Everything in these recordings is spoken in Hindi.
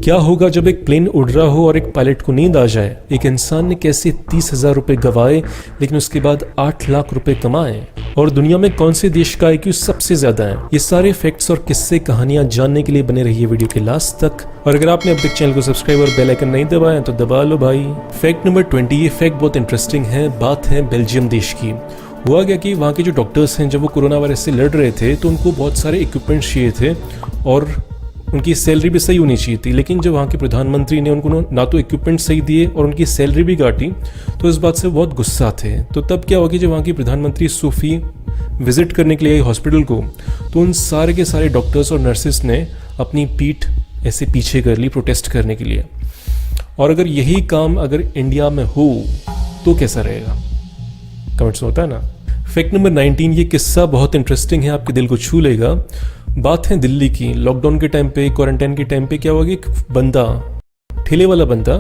क्या होगा जब एक प्लेन उड़ रहा हो और एक पायलट को नींद आ जाए? एक इंसान ने कैसे 30,000 रुपए गंवाए लेकिन उसके बाद 8 लाख रुपए कमाए? और दुनिया में कौन से देश का IQ सबसे ज्यादा है? ये सारे फैक्ट्स और किस्से कहानियां जानने के लिए बने रहिए वीडियो के लास्ट तक। और अगर आपने अब तक चैनल को सब्सक्राइब और बेल आइकन नहीं दबाया तो दबा लो भाई। फैक्ट नंबर 20, ये फैक्ट बहुत इंटरेस्टिंग है। बात है बेल्जियम देश की। हुआ क्या कि वहाँ के जो डॉक्टर्स हैं, जब वो कोरोना वायरस से लड़ रहे थे तो उनको बहुत सारे इक्विपमेंट्स चाहिए थे और उनकी सैलरी भी सही होनी चाहिए थी। लेकिन जब वहाँ के प्रधानमंत्री ने उनको ना तो इक्विपमेंट सही दिए और उनकी सैलरी भी काटी तो इस बात से बहुत गुस्सा थे। तो तब क्या हुआ कि जब वहाँ की प्रधानमंत्री सोफी विजिट करने के लिए आई हॉस्पिटल को, तो उन सारे के सारे डॉक्टर्स और नर्सिस ने अपनी पीठ ऐसे पीछे कर ली प्रोटेस्ट करने के लिए। और अगर यही काम अगर इंडिया में हो तो कैसा रहेगा? कमेंट्स में होता है ना। फैक्ट नंबर 19, ये किस्सा बहुत इंटरेस्टिंग है, आपके दिल को छू लेगा। बात है दिल्ली की। लॉकडाउन के टाइम पे, क्वारंटाइन के टाइम पे क्या हुआ कि एक बंदा, ठेले वाला बंदा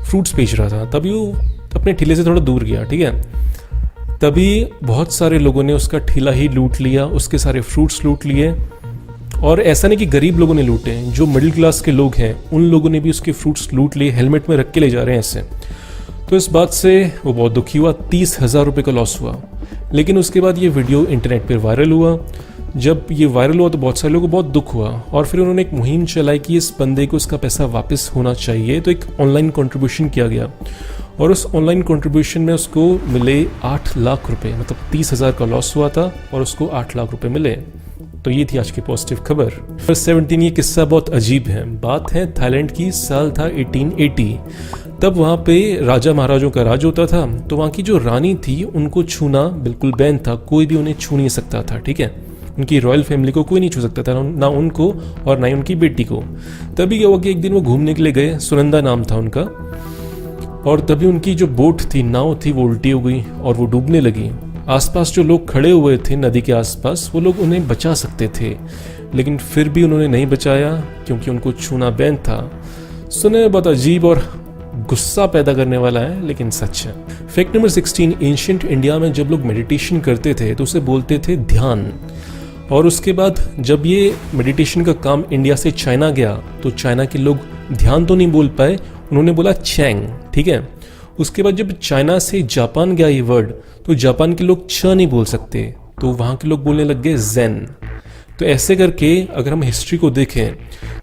फ्रूट्स बेच रहा था। तभी वो अपने ठेले से थोड़ा दूर गया, ठीक है। तभी बहुत सारे लोगों ने उसका ठेला ही लूट लिया, उसके सारे फ्रूट्स लूट लिए। और ऐसा नहीं कि गरीब लोगों ने लूटे, जो मिडिल क्लास के लोग हैं उन लोगों ने भी उसके फ्रूट्स लूट लिए, हेलमेट में रख के ले जा रहे हैं ऐसे। तो इस बात से वो बहुत दुखी हुआ, 30,000 रुपये का लॉस हुआ। लेकिन उसके बाद ये वीडियो इंटरनेट पर वायरल हुआ। जब ये वायरल हुआ तो बहुत सारे लोगों को बहुत दुख हुआ और फिर उन्होंने एक मुहिम चलाई कि इस बंदे को उसका पैसा वापस होना चाहिए। तो एक ऑनलाइन कंट्रीब्यूशन किया गया और उस ऑनलाइन कंट्रीब्यूशन में उसको मिले 8 लाख रुपए, मतलब 30,000 का लॉस हुआ था और उसको 8 लाख रुपए मिले। तो ये थी आज की पॉजिटिव खबर। 17, ये किस्सा बहुत अजीब है। बात है थाईलैंड की। साल था 1880। तब वहाँ पे राजा महाराजों का राज होता था। तो वहाँ की जो रानी थी उनको छूना बिल्कुल बैन था, कोई भी उन्हें छू नहीं सकता था, ठीक है। उनकी रॉयल फैमिली को कोई नहीं छू सकता था, ना उनको और ना ही उनकी बेटी को। तभी क्या हुआ कि एक दिन वो घूमने के लिए गए, सुनंदा नाम था उनका, और तभी उनकी जो बोट थी, नाव थी, वो उल्टी हो गई और वो डूबने लगी। आसपास जो लोग खड़े हुए थे नदी के आसपास, वो लोग उन्हें बचा सकते थे, लेकिन फिर भी उन्होंने नहीं बचाया क्योंकि उनको छूना बैन था। सुने में बहुत अजीब और गुस्सा पैदा करने वाला है, लेकिन सच है। फैक्ट नंबर 16, एंशिएंट इंडिया में जब लोग मेडिटेशन करते थे तो उसे बोलते थे ध्यान। और उसके बाद जब ये मेडिटेशन का काम इंडिया से चाइना गया तो चाइना के लोग ध्यान तो नहीं बोल पाए, उन्होंने बोला चैंग, ठीक है। उसके बाद जब चाइना से जापान गया ये वर्ड, तो जापान के लोग च नहीं बोल सकते, तो वहाँ के लोग बोलने लग गए ज़ेन। तो ऐसे करके अगर हम हिस्ट्री को देखें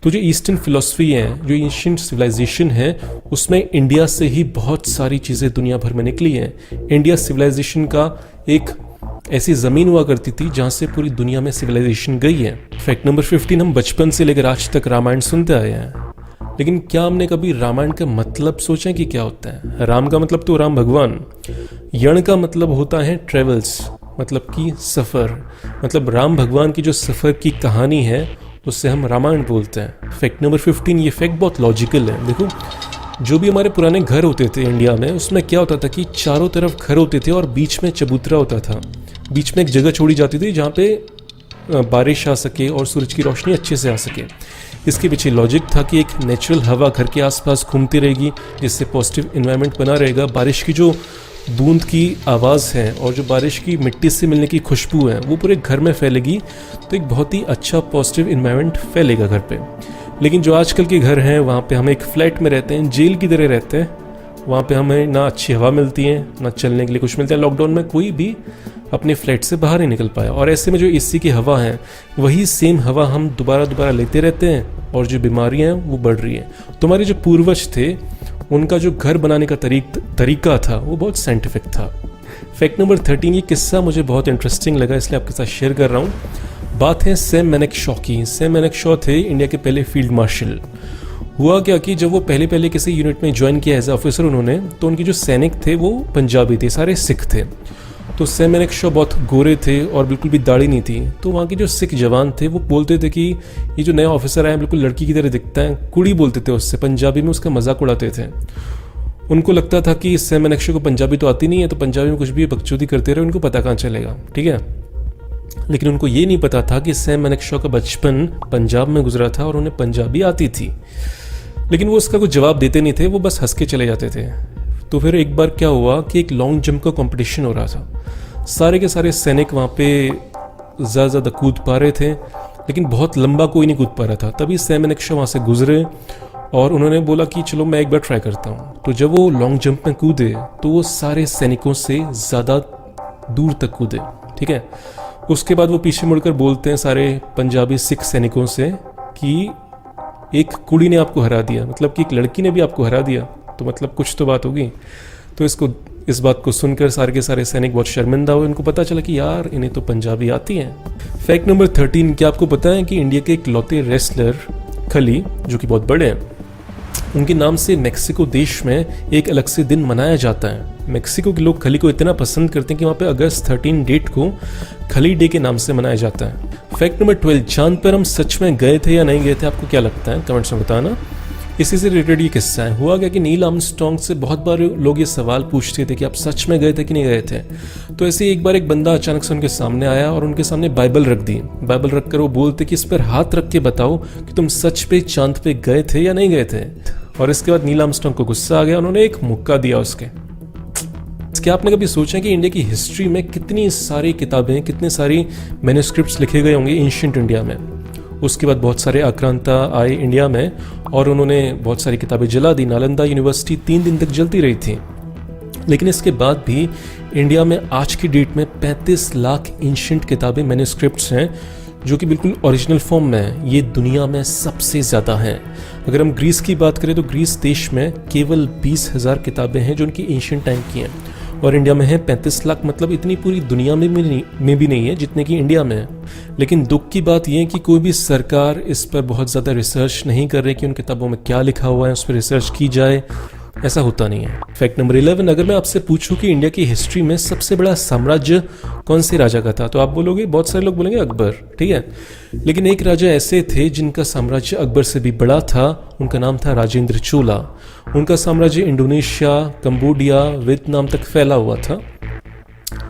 तो जो ईस्टर्न फिलॉसफी है, जो एंशिएंट सिविलाइजेशन है, उसमें इंडिया से ही बहुत सारी चीज़ें दुनिया भर में निकली हैं। इंडिया सिविलाइजेशन का एक ऐसी ज़मीन हुआ करती थी जहाँ से पूरी दुनिया में सिविलाइजेशन गई है। फैक्ट नंबर 15, हम बचपन से लेकर आज तक रामायण सुनते आए हैं, लेकिन क्या हमने कभी रामायण का मतलब सोचा कि क्या होता है? राम का मतलब तो राम भगवान, यण का मतलब होता है ट्रेवल्स, मतलब कि सफ़र, मतलब राम भगवान की जो सफ़र की कहानी है उससे हम रामायण बोलते हैं। फैक्ट नंबर 15, ये फैक्ट बहुत लॉजिकल है। देखो, जो भी हमारे पुराने घर होते थे इंडिया में, उसमें क्या होता था कि चारों तरफ घर होते थे और बीच में चबूतरा होता था। बीच में एक जगह छोड़ी जाती थी जहाँ पे बारिश आ सके और सूरज की रोशनी अच्छे से आ सके। इसके पीछे लॉजिक था कि एक नेचुरल हवा घर के आसपास घूमती रहेगी, जिससे पॉजिटिव इन्वायरमेंट बना रहेगा। बारिश की जो बूंद की आवाज़ है और जो बारिश की मिट्टी से मिलने की खुशबू है वो पूरे घर में फैलेगी, तो एक बहुत ही अच्छा पॉजिटिव इन्वायरमेंट फैलेगा घर पे। लेकिन जो आजकल के घर हैं वहाँ पे हम एक फ्लैट में रहते हैं, जेल की तरह रहते हैं। वहाँ पे हमें ना अच्छी हवा मिलती है, ना चलने के लिए कुछ मिलता है। लॉकडाउन में कोई भी अपने फ्लैट से बाहर नहीं निकल पाया और ऐसे में जो एसी की हवा है वही सेम हवा हम दोबारा लेते रहते हैं और जो बीमारियां हैं वो बढ़ रही हैं। तुम्हारे जो पूर्वज थे उनका जो घर बनाने का तरीका था वो बहुत साइंटिफिक था। फैक्ट नंबर 13, ये किस्सा मुझे बहुत इंटरेस्टिंग लगा इसलिए आपके साथ शेयर कर रहा हूँ। बात है सैम मैनेक्शॉ की। सैम मैनेक्शॉ थे इंडिया के पहले फील्ड मार्शल। हुआ क्या कि जब वो पहले किसी यूनिट में ज्वाइन किया एज ऑफिसर उन्होंने, तो उनके जो सैनिक थे वो पंजाबी थे, सारे सिख थे। तो सैम मैनेक्शॉ बहुत गोरे थे और बिल्कुल भी दाढ़ी नहीं थी। तो वहाँ के जो सिख जवान थे वो बोलते थे कि ये जो नया ऑफिसर आया बिल्कुल लड़की की तरह दिखता है, कुड़ी बोलते थे उससे, पंजाबी में उसका मजाक उड़ाते थे। उनको लगता था कि सैम मैनेक्शॉ को पंजाबी तो आती नहीं है, तो पंजाबी में कुछ भी बकचोदी करते रहे, उनको पता कहाँ चलेगा, ठीक है। लेकिन उनको ये नहीं पता था कि सैम मैनेक्शॉ का बचपन पंजाब में गुजरा था और उन्हें पंजाबी आती थी। लेकिन वो उसका कुछ जवाब देते नहीं थे, वो बस हंस के चले जाते थे। तो फिर एक बार क्या हुआ कि एक लॉन्ग जंप का कंपटीशन हो रहा था। सारे के सारे सैनिक वहाँ पे ज़्यादा कूद पा रहे थे, लेकिन बहुत लंबा कोई नहीं कूद पा रहा था। तभी सैम मैनेक्शॉ वहाँ से गुजरे और उन्होंने बोला कि चलो मैं एक बार ट्राई करता हूँ। तो जब वो लॉन्ग जंप में कूदे तो वो सारे सैनिकों से ज़्यादा दूर तक कूदे, ठीक है। उसके बाद वो पीछे मुड़कर बोलते हैं सारे पंजाबी सिख सैनिकों से कि एक कुड़ी ने आपको हरा दिया, मतलब कि एक लड़की ने भी आपको हरा दिया, तो मतलब कुछ तो बात होगी। तो इस बात को सुनकर सारे के सारे सैनिक बहुत शर्मिंदा हुए। उनको पता चला कि यार इन्हें तो पंजाबी आती है। फैक्ट नंबर 13, क्या आपको पता है कि इंडिया के इकलौते रेसलर खली, जो कि बहुत बड़े हैं, उनके नाम से मैक्सिको देश में एक अलग से दिन मनाया जाता है। मैक्सिको के लोग खली को इतना पसंद करते हैं कि वहाँ पे अगस्त 13 डेट को खली डे के नाम से मनाया जाता है। फैक्ट नंबर 12, चांद पर हम सच में गए थे या नहीं गए थे, आपको क्या लगता है कमेंट्स में बताना। इसी से रिलेटेड ये किस्सा है। हुआ क्या कि नील आर्मस्ट्रॉन्ग से बहुत बार लोग ये सवाल पूछते थे कि आप सच में गए थे कि नहीं गए थे। तो ऐसे एक बार एक बंदा अचानक से उनके सामने आया और उनके सामने बाइबल रख दी। बाइबल रखकर वो बोलते कि इस पर हाथ रख के बताओ कि तुम सच पे चांद पे गए थे या नहीं गए थे। और इसके बाद नील आर्मस्ट्रॉन्ग को गुस्सा आ गया, उन्होंने एक मुक्का दिया उसके। क्या आपने कभी सोचा कि इंडिया की हिस्ट्री में कितनी सारी किताबें, कितने सारी मैन्युस्क्रिप्ट्स लिखे गए होंगे एंशिएंट इंडिया में। उसके बाद बहुत सारे आक्रांता आए इंडिया में और उन्होंने बहुत सारी किताबें जला दी। नालंदा यूनिवर्सिटी 3 दिन तक जलती रही थी। लेकिन इसके बाद भी इंडिया में आज की डेट में 35 लाख एंशिएंट किताबें, मैन्युस्क्रिप्ट्स हैं, जो कि बिल्कुल ओरिजिनल फॉर्म में है। ये दुनिया में सबसे ज़्यादा हैं। अगर हम ग्रीस की बात करें तो ग्रीस देश में केवल 20,000 किताबें हैं जो उनकी एंशिएंट टाइम की हैं, और इंडिया में है 35 लाख। मतलब इतनी पूरी दुनिया में भी नहीं है जितने की इंडिया में है। लेकिन दुख की बात यह है कि कोई भी सरकार इस पर बहुत ज़्यादा रिसर्च नहीं कर रही कि उन किताबों में क्या लिखा हुआ है, उस पर रिसर्च की जाए। ऐसा होता नहीं है। फैक्ट नंबर 11, अगर मैं आपसे पूछूं कि इंडिया की हिस्ट्री में सबसे बड़ा साम्राज्य कौन से राजा का था, तो आप बोलोगे, बहुत सारे लोग बोलेंगे अकबर, ठीक है। लेकिन एक राजा ऐसे थे जिनका साम्राज्य अकबर से भी बड़ा था। उनका नाम था राजेंद्र चोला। उनका साम्राज्य इंडोनेशिया, कंबोडिया, वियतनाम तक फैला हुआ था।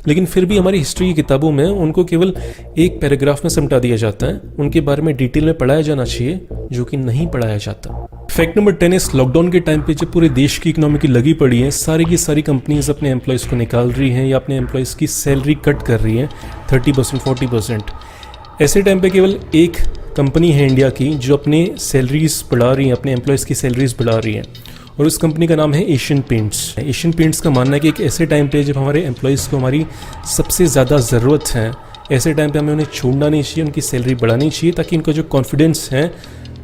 लेकिन फिर भी हमारी हिस्ट्री की किताबों में उनको केवल एक पैराग्राफ में समटा दिया जाता है। उनके बारे में डिटेल में पढ़ाया जाना चाहिए, जो कि नहीं पढ़ाया जाता। फैक्ट नंबर 10 इस लॉकडाउन के टाइम पे जब पूरे देश की इकोनॉमी की लगी पड़ी है, सारी की सारी कंपनीज अपने एम्प्लॉयज़ को निकाल रही हैं या अपने एम्प्लॉयज़ की सैलरी कट कर रही हैं 30%, 40%। ऐसे टाइम पे केवल एक कंपनी है इंडिया की जो अपने सैलरीज बढ़ा रही है, अपने एम्प्लॉयज़ की सैलरीज बढ़ा रही है, और उस कंपनी का नाम है एशियन पेंट्स। एशियन पेंट्स का मानना है कि एक ऐसे टाइम पे जब हमारे एम्प्लॉयज़ को हमारी सबसे ज़्यादा ज़रूरत है, ऐसे टाइम पे हमें उन्हें छोड़ना नहीं चाहिए, उनकी सैलरी बढ़ानी चाहिए, ताकि इनका जो कॉन्फिडेंस है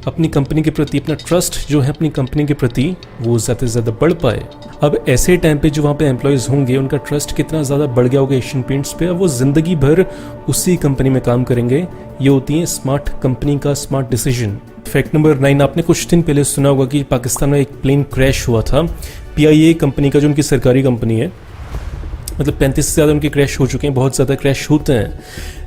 अपनी कंपनी के प्रति, अपना ट्रस्ट जो है अपनी कंपनी के प्रति, वो ज़्यादा से ज़्यादा बढ़ पाए। अब ऐसे टाइम पे जो वहाँ पे एम्प्लॉयज़ होंगे, उनका ट्रस्ट कितना ज़्यादा बढ़ गया होगा एशियन पेंट्स पे, अब वो ज़िंदगी भर उसी कंपनी में काम करेंगे। ये होती है स्मार्ट कंपनी का स्मार्ट डिसीजन। फैक्ट नंबर 9, आपने कुछ दिन पहले सुना होगा कि पाकिस्तान में एक प्लेन क्रैश हुआ था। PIA कंपनी का, जो उनकी सरकारी कंपनी है, मतलब 35 से ज़्यादा उनके क्रैश हो चुके हैं, बहुत ज़्यादा क्रैश होते हैं।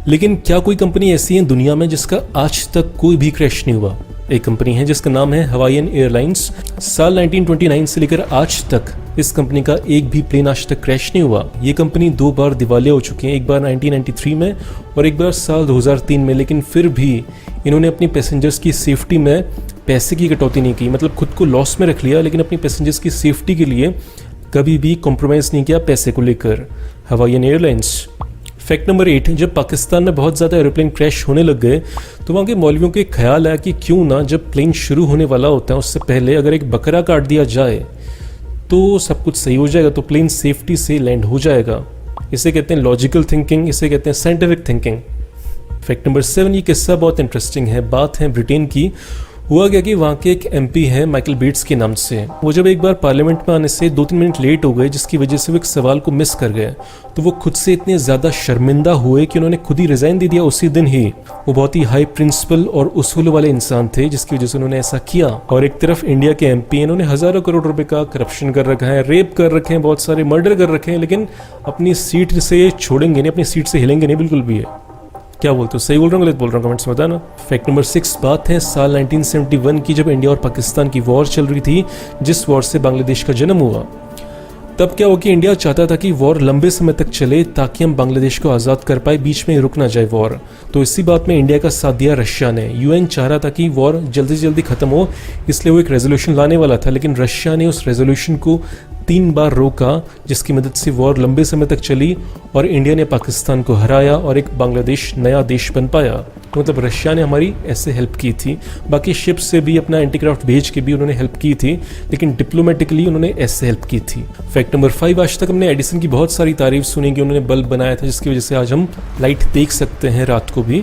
लेकिन क्या कोई कंपनी ऐसी है दुनिया में जिसका आज तक कोई भी क्रैश नहीं हुआ? एक कंपनी है जिसका नाम है हवाईयन एयरलाइंस। साल 1929 से लेकर आज तक इस कंपनी का एक भी प्लेन आज तक क्रैश नहीं हुआ। ये कंपनी 2 बार दिवालिया हो चुकी है, एक बार 1993 में और एक बार साल 2003 में। लेकिन फिर भी इन्होंने अपनी पैसेंजर्स की सेफ्टी में पैसे की कटौती नहीं की, मतलब खुद को लॉस में रख लिया, लेकिन अपनी पैसेंजर्स की सेफ्टी के लिए कभी भी कॉम्प्रोमाइज़ नहीं किया पैसे को लेकर। Hawaiian airlines. फैक्ट नंबर 8, जब पाकिस्तान में बहुत ज़्यादा एरोप्लेन क्रैश होने लग गए तो वहाँ के मौलवियों को एक ख्याल आया कि क्यों ना जब प्लेन शुरू होने वाला होता है उससे पहले अगर एक बकरा काट दिया जाए तो सब कुछ सही हो जाएगा, तो प्लेन सेफ्टी से लैंड हो जाएगा। इसे कहते हैं लॉजिकल थिंकिंग, इसे कहते हैं साइंटिफिक थिंकिंग। फैक्ट नंबर 7, ये किस्सा बहुत इंटरेस्टिंग है। बात है ब्रिटेन की। हुआ क्या कि वहाँ के एक MP है माइकल बेट्स के नाम से। वो जब एक बार पार्लियामेंट में आने से 2-3 मिनट लेट हो गए, जिसकी वजह से वो एक सवाल को मिस कर गए, तो वो खुद से इतने ज़्यादा शर्मिंदा हुए कि उन्होंने खुद ही रिज़ाइन दे दिया उसी दिन ही। वो बहुत ही हाई प्रिंसिपल और उसूल वाले इंसान थे, जिसकी वजह से उन्होंने ऐसा किया। और एक तरफ इंडिया के MP, इन्होंने हज़ारों करोड़ रुपए का करप्शन कर रखा है, रेप कर रखे हैं, बहुत सारे मर्डर कर रखे हैं, लेकिन अपनी सीट से छोड़ेंगे नहीं, अपनी सीट से हिलेंगे नहीं बिल्कुल भी है। क्या बोलते हो, सही बोल रहा हूँ गलत बोल रहा हूँ, कमेंट्स में बताना। फैक्ट नंबर 6, बात है साल 1971 की, जब इंडिया और पाकिस्तान की वॉर चल रही थी, जिस वॉर से बांग्लादेश का जन्म हुआ। तब क्या हुआ कि इंडिया चाहता था कि वॉर लंबे समय तक चले ताकि हम बांग्लादेश को आज़ाद कर पाए, बीच में रुक ना जाए वॉर। तो इसी बात में इंडिया का साथ दिया रशिया ने। UN चाह रहा था कि वॉर जल्दी से जल्दी खत्म हो, इसलिए वो एक रेजोल्यूशन लाने वाला था, लेकिन रशिया ने उस रेजोल्यूशन को 3 बार रोका, जिसकी मदद से वॉर लंबे समय तक चली और इंडिया ने पाकिस्तान को हराया और एक बांग्लादेश नया देश बन पाया। तो मतलब रशिया ने हमारी ऐसे हेल्प की थी। बाकी शिप से भी अपना एंटीक्राफ्ट भेज के भी उन्होंने हेल्प की थी, लेकिन डिप्लोमेटिकली उन्होंने ऐसे हेल्प की थी। फैक्ट नंबर 5, आज तक हमने एडिसन की बहुत सारी तारीफ सुनी कि उन्होंने बल्ब बनाया था जिसकी वजह से आज हम लाइट देख सकते हैं रात को भी,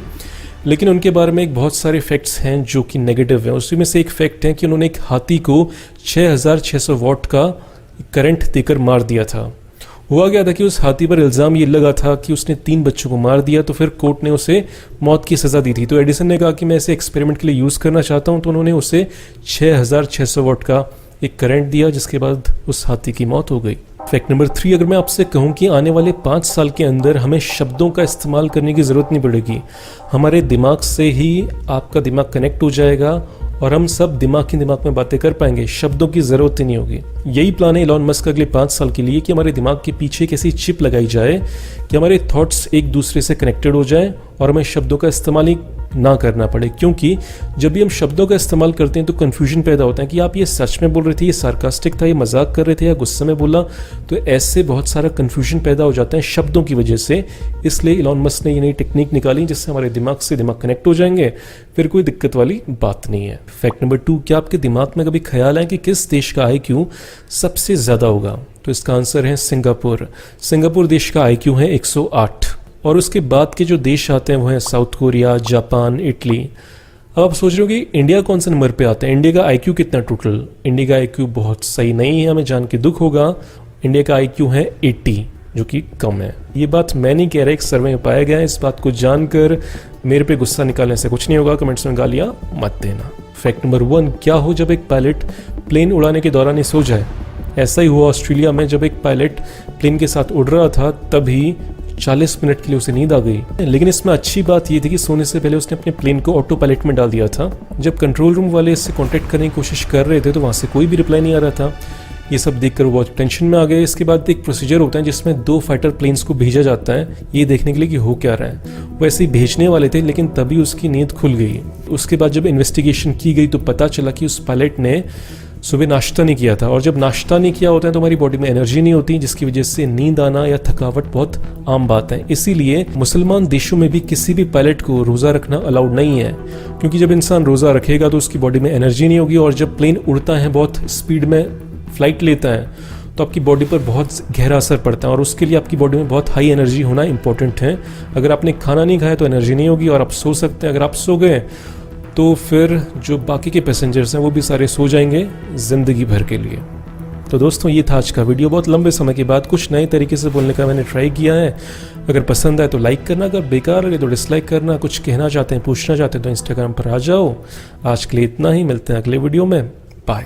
लेकिन उनके बारे में एक बहुत सारे फैक्ट्स हैं जो कि नेगेटिव हैं। उसी में से एक फैक्ट है कि उन्होंने एक हाथी को 6600 वॉट का करंट देकर मार दिया था। हुआ गया था कि उस हाथी पर इल्ज़ाम ये लगा था कि उसने 3 बच्चों को मार दिया, तो फिर कोर्ट ने उसे मौत की सज़ा दी थी। तो एडिसन ने कहा कि मैं इसे एक्सपेरिमेंट के लिए यूज़ करना चाहता हूँ, तो उन्होंने उसे 6600 वॉट का एक करंट दिया, जिसके बाद उस हाथी की मौत हो गई। फैक्ट नंबर 3, अगर मैं आपसे कहूं कि आने वाले 5 साल के अंदर हमें शब्दों का इस्तेमाल करने की ज़रूरत नहीं पड़ेगी, हमारे दिमाग से ही आपका दिमाग कनेक्ट हो जाएगा और हम सब दिमाग में बातें कर पाएंगे, शब्दों की ज़रूरत ही नहीं होगी। यही प्लान है इलॉन मस्क अगले 5 साल के लिए कि हमारे दिमाग के पीछे एक ऐसी चिप लगाई जाए कि हमारे थॉट्स एक दूसरे से कनेक्टेड हो जाए और हमें शब्दों का इस्तेमाल ही ना करना पड़े। क्योंकि जब भी हम शब्दों का इस्तेमाल करते हैं तो कन्फ्यूजन पैदा होता है कि आप ये सच में बोल रहे थे, ये सार्कास्टिक था, ये मजाक कर रहे थे या गुस्से में बोला। तो ऐसे बहुत सारा कन्फ्यूजन पैदा हो जाता है शब्दों की वजह से। इसलिए इलॉन मस्क ने ये नई टेक्निक निकाली जिससे हमारे दिमाग से दिमाग कनेक्ट हो जाएंगे, फिर कोई दिक्कत वाली बात नहीं है। फैक्ट नंबर 2, क्या आपके दिमाग में कभी ख्याल है कि किस देश का IQ सबसे ज़्यादा होगा? तो इसका आंसर है सिंगापुर। सिंगापुर देश का IQ है 108 और उसके बाद के जो देश आते हैं वो हैं साउथ कोरिया, जापान, इटली। अब आप सोच रहे हो कि इंडिया कौन से नंबर पे आता है, इंडिया का IQ कितना टोटल? इंडिया का IQ बहुत सही नहीं है, हमें जान के दुख होगा। इंडिया का IQ है 80, जो कि कम है। ये बात मैं नहीं कह रहा, एक सर्वे में पाया गया है। इस बात को जानकर मेरे पे गुस्सा निकालने से कुछ नहीं होगा, कमेंट्स में गालियाँ मत देना। फैक्ट नंबर 1, क्या हो जब एक पायलट प्लेन उड़ाने के दौरान ही सो जाए? ऐसा ही हुआ ऑस्ट्रेलिया में, जब एक पायलट प्लेन के साथ उड़ रहा था तभी 40 मिनट के लिए उसे नींद आ गई। लेकिन इसमें अच्छी बात ये थी कि सोने से पहले उसने अपने प्लेन को ऑटो पायलट में डाल दिया था। जब कंट्रोल रूम वाले इससे कांटेक्ट करने की कोशिश कर रहे थे तो वहाँ से कोई भी रिप्लाई नहीं आ रहा था। ये सब देखकर वो बहुत टेंशन में आ गए। इसके बाद एक प्रोसीजर होता है जिसमें 2 फाइटर प्लेन्स को भेजा जाता है ये देखने के लिए कि हो क्या रहा है। वो ऐसे ही भेजने वाले थे, लेकिन तभी उसकी नींद खुल गई। उसके बाद जब इन्वेस्टिगेशन की गई तो पता चला कि उस पायलट ने सुबह नाश्ता नहीं किया था, और जब नाश्ता नहीं किया होता है तो हमारी बॉडी में एनर्जी नहीं होती, जिसकी वजह से नींद आना या थकावट बहुत आम बात है। इसीलिए मुसलमान देशों में भी किसी भी पायलट को रोज़ा रखना अलाउड नहीं है, क्योंकि जब इंसान रोज़ा रखेगा तो उसकी बॉडी में एनर्जी नहीं होगी, और जब प्लेन उड़ता है, बहुत स्पीड में फ्लाइट लेता है, तो आपकी बॉडी पर बहुत गहरा असर पड़ता है, और उसके लिए आपकी बॉडी में बहुत हाई एनर्जी होना इंपॉर्टेंट है। अगर आपने खाना नहीं खाया तो एनर्जी नहीं होगी और आप सो सकते हैं। अगर आप सो गए तो फिर जो बाकी के पैसेंजर्स हैं वो भी सारे सो जाएंगे ज़िंदगी भर के लिए। तो दोस्तों, ये था आज का वीडियो। बहुत लंबे समय के बाद कुछ नए तरीके से बोलने का मैंने ट्राई किया है। अगर पसंद आए तो लाइक करना, अगर बेकार लगे तो डिसलाइक करना। कुछ कहना चाहते हैं, पूछना चाहते हैं तो इंस्टाग्राम पर आ जाओ। आज के लिए इतना ही, मिलते हैं अगले वीडियो में। बाय।